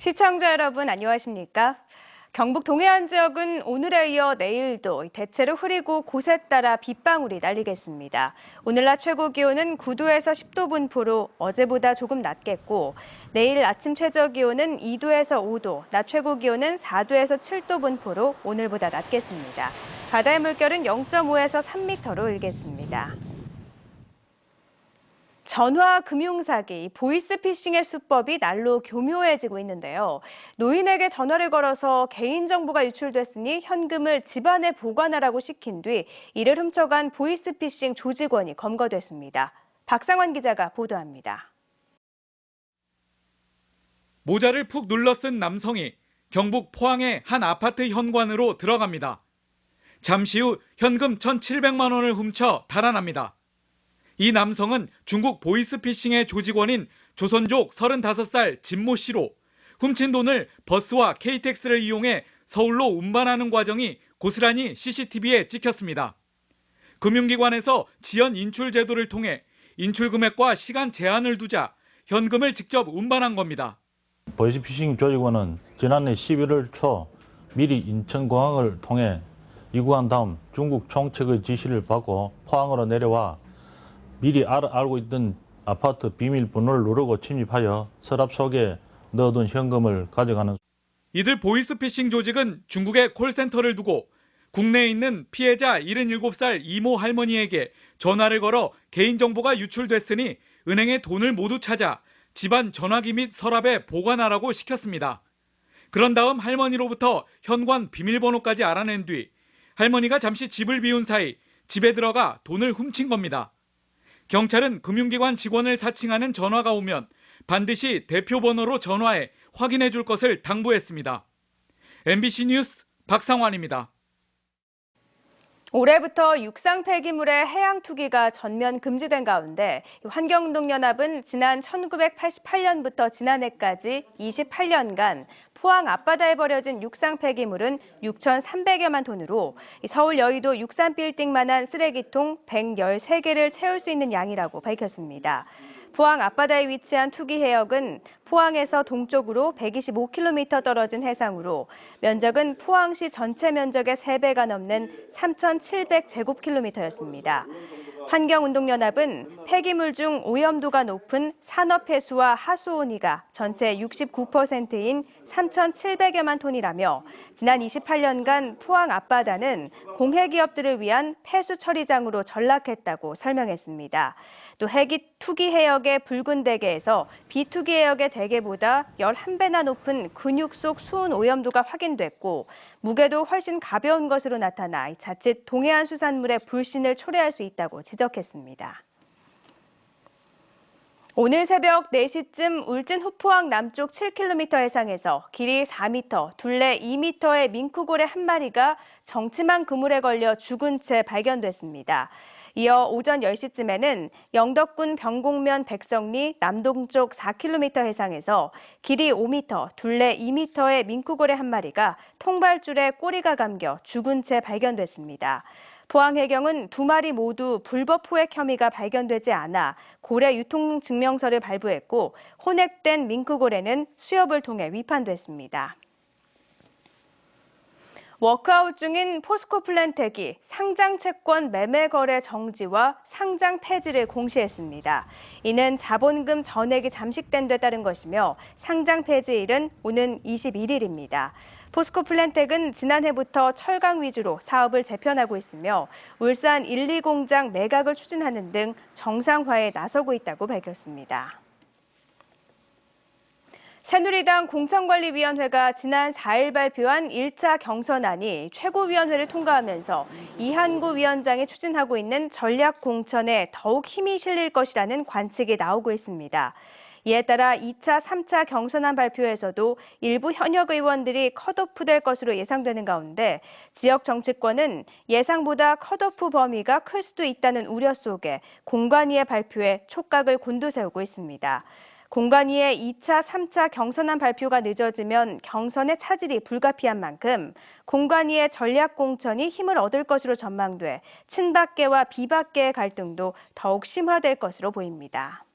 시청자 여러분 안녕하십니까? 경북 동해안 지역은 오늘에 이어 내일도 대체로 흐리고 곳에 따라 빗방울이 날리겠습니다. 오늘 낮 최고 기온은 9도에서 10도 분포로 어제보다 조금 낮겠고 내일 아침 최저 기온은 2도에서 5도, 낮 최고 기온은 4도에서 7도 분포로 오늘보다 낮겠습니다. 바다의 물결은 0.5에서 3m로 일겠습니다. 전화 금융사기, 보이스피싱의 수법이 날로 교묘해지고 있는데요. 노인에게 전화를 걸어서 개인정보가 유출됐으니 현금을 집안에 보관하라고 시킨 뒤 이를 훔쳐간 보이스피싱 조직원이 검거됐습니다. 박상환 기자가 보도합니다. 모자를 푹 눌러 쓴 남성이 경북 포항의 한 아파트 현관으로 들어갑니다. 잠시 후 현금 1,700만 원을 훔쳐 달아납니다. 이 남성은 중국 보이스피싱의 조직원인 조선족 35살 진모 씨로 훔친 돈을 버스와 KTX를 이용해 서울로 운반하는 과정이 고스란히 CCTV에 찍혔습니다. 금융기관에서 지연 인출 제도를 통해 인출 금액과 시간 제한을 두자 현금을 직접 운반한 겁니다. 보이스피싱 조직원은 지난해 11월 초 미리 인천공항을 통해 입국한 다음 중국 총책의 지시를 받고 포항으로 내려와 미리 알고 있던 아파트 비밀번호를 누르고 침입하여 서랍 속에 넣어둔 현금을 가져가는. 이들 보이스피싱 조직은 중국에 콜센터를 두고 국내에 있는 피해자 77살 이모 할머니에게 전화를 걸어 개인정보가 유출됐으니 은행에 돈을 모두 찾아 집안 전화기 및 서랍에 보관하라고 시켰습니다. 그런 다음 할머니로부터 현관 비밀번호까지 알아낸 뒤 할머니가 잠시 집을 비운 사이 집에 들어가 돈을 훔친 겁니다. 경찰은 금융기관 직원을 사칭하는 전화가 오면 반드시 대표 번호로 전화해 확인해 줄 것을 당부했습니다. MBC 뉴스 박상환입니다. 올해부터 육상 폐기물의 해양 투기가 전면 금지된 가운데 환경운동연합은 지난 1988년부터 지난해까지 28년간 포항 앞바다에 버려진 육상 폐기물은 6,300여만 톤으로 서울 여의도 63빌딩만한 쓰레기통 113개를 채울 수 있는 양이라고 밝혔습니다. 포항 앞바다에 위치한 투기 해역은 포항에서 동쪽으로 125km 떨어진 해상으로 면적은 포항시 전체 면적의 3배가 넘는 3,700제곱킬로미터였습니다. 환경운동연합은 폐기물 중 오염도가 높은 산업해수와 하수온이가 전체 69%인 3,700여만 톤이라며 지난 28년간 포항 앞바다는 공해기업들을 위한 폐수 처리장으로 전락했다고 설명했습니다. 또 투기 해역의 붉은 대게에서 비투기 해역의 대게보다 11배나 높은 근육 속 수은 오염도가 확인됐고 무게도 훨씬 가벼운 것으로 나타나 자칫 동해안 수산물의 불신을 초래할 수 있다고 지적했습니다. 오늘 새벽 4시쯤 울진 후포항 남쪽 7km 해상에서 길이 4m, 둘레 2m의 민크고래 한 마리가 정치망 그물에 걸려 죽은 채 발견됐습니다. 이어 오전 10시쯤에는 영덕군 병곡면 백성리 남동쪽 4km 해상에서 길이 5m, 둘레 2m의 민크고래 한 마리가 통발줄에 꼬리가 감겨 죽은 채 발견됐습니다. 포항해경은 2마리 모두 불법 포획 혐의가 발견되지 않아 고래 유통 증명서를 발부했고 혼액된 민크고래는 수협을 통해 위판됐습니다. 워크아웃 중인 포스코 플랜텍이 상장 채권 매매 거래 정지와 상장 폐지를 공시했습니다. 이는 자본금 전액이 잠식된 데 따른 것이며 상장 폐지일은 오는 21일입니다. 포스코 플랜텍은 지난해부터 철강 위주로 사업을 재편하고 있으며 울산 1, 2공장 매각을 추진하는 등 정상화에 나서고 있다고 밝혔습니다. 새누리당 공천관리위원회가 지난 4일 발표한 1차 경선안이 최고위원회를 통과하면서 이한구 위원장이 추진하고 있는 전략 공천에 더욱 힘이 실릴 것이라는 관측이 나오고 있습니다. 이에 따라 2차, 3차 경선안 발표에서도 일부 현역 의원들이 컷오프될 것으로 예상되는 가운데 지역 정치권은 예상보다 컷오프 범위가 클 수도 있다는 우려 속에 공관위의 발표에 촉각을 곤두세우고 있습니다. 공관위의 2차, 3차 경선안 발표가 늦어지면 경선의 차질이 불가피한 만큼 공관위의 전략 공천이 힘을 얻을 것으로 전망돼 친박계와 비박계의 갈등도 더욱 심화될 것으로 보입니다.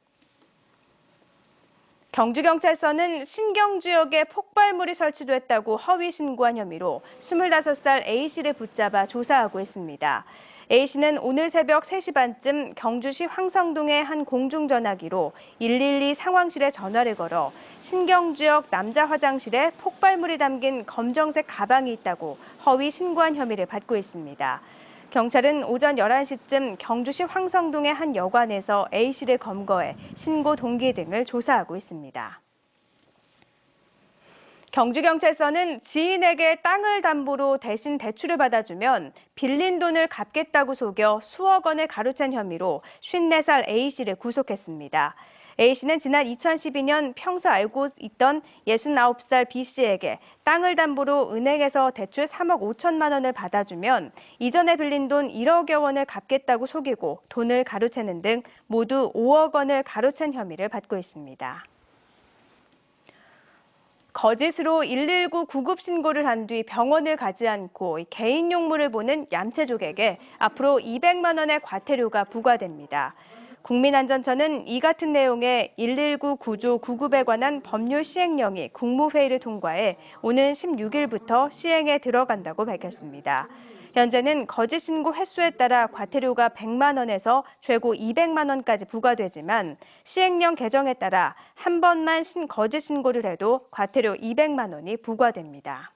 경주경찰서는 신경주역에 폭발물이 설치됐다고 허위 신고한 혐의로 25살 A씨를 붙잡아 조사하고 있습니다. A씨는 오늘 새벽 3시 반쯤 경주시 황성동의 한 공중전화기로 112 상황실에 전화를 걸어 신경주역 남자 화장실에 폭발물이 담긴 검정색 가방이 있다고 허위 신고한 혐의를 받고 있습니다. 경찰은 오전 11시쯤 경주시 황성동의 한 여관에서 A씨를 검거해 신고 동기 등을 조사하고 있습니다. 경주경찰서는 지인에게 땅을 담보로 대신 대출을 받아주면 빌린 돈을 갚겠다고 속여 수억 원을 가로챈 혐의로 54살 A씨를 구속했습니다. A씨는 지난 2012년 평소 알고 있던 69살 B씨에게 땅을 담보로 은행에서 대출 3억 5천만 원을 받아주면 이전에 빌린 돈 1억여 원을 갚겠다고 속이고 돈을 가로채는 등 모두 5억 원을 가로챈 혐의를 받고 있습니다. 거짓으로 119 구급 신고를 한 뒤 병원을 가지 않고 개인 용무를 보는 얌체족에게 앞으로 200만 원의 과태료가 부과됩니다. 국민안전처는 이 같은 내용의 119 구조 구급에 관한 법률 시행령이 국무회의를 통과해 오는 16일부터 시행에 들어간다고 밝혔습니다. 현재는 거짓 신고 횟수에 따라 과태료가 100만 원에서 최고 200만 원까지 부과되지만 시행령 개정에 따라 한 번만 거짓 신고를 해도 과태료 200만 원이 부과됩니다.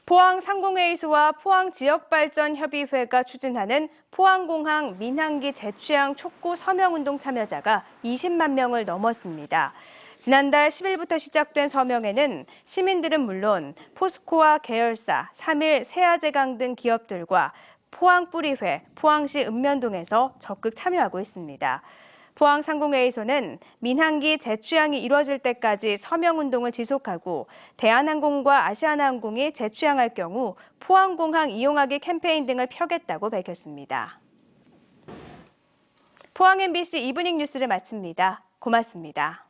포항상공회의소와 포항지역발전협의회가 추진하는 포항공항 민항기 재취항 촉구 서명운동 참여자가 20만 명을 넘었습니다. 지난달 10일부터 시작된 서명에는 시민들은 물론 포스코와 계열사, 3일 세아제강 등 기업들과 포항뿌리회, 포항시 읍면동에서 적극 참여하고 있습니다. 포항상공회의소는 민항기 재취항이 이뤄질 때까지 서명운동을 지속하고 대한항공과 아시아나항공이 재취항할 경우 포항공항 이용하기 캠페인 등을 펴겠다고 밝혔습니다. 포항 MBC 이브닝 뉴스를 마칩니다. 고맙습니다.